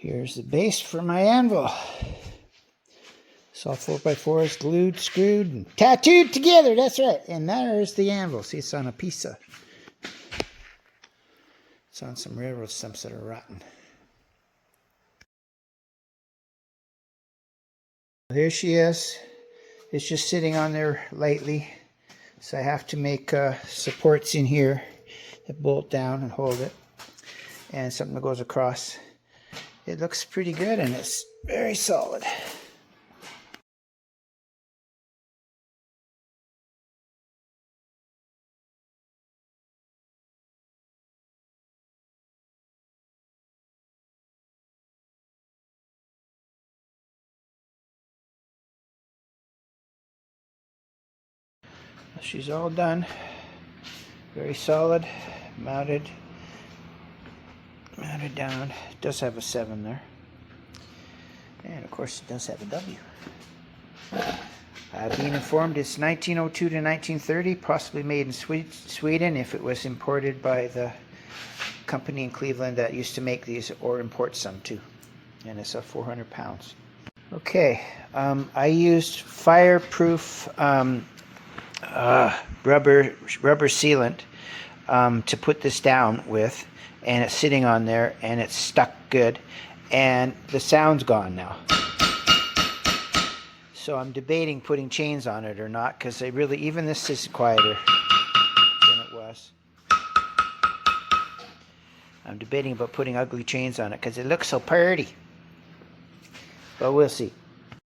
Here's the base for my anvil. It's all 4x4s glued, screwed, and tattooed together. That's right. And there's the anvil. See, it's on a piece of... It's on some railroad stumps that are rotten. Here she is. It's just sitting on there lightly. So I have to make supports in here that bolt down and hold it. And something that goes across. It looks pretty good and it's very solid. She's all done. Very solid. Mounted down. It does have a 7 there. And of course it does have a W. Being informed it's 1902 to 1930, possibly made in Sweden if it was imported by the company in Cleveland that used to make these, or import some too. And it's 400 pounds. Okay, I used fireproof rubber sealant to put this down with, and it's sitting on there and it's stuck good, and the sound's gone now. So I'm debating putting chains on it or not, because they really, even this is quieter than it was. I'm debating about putting ugly chains on it because it looks so pretty, but we'll see.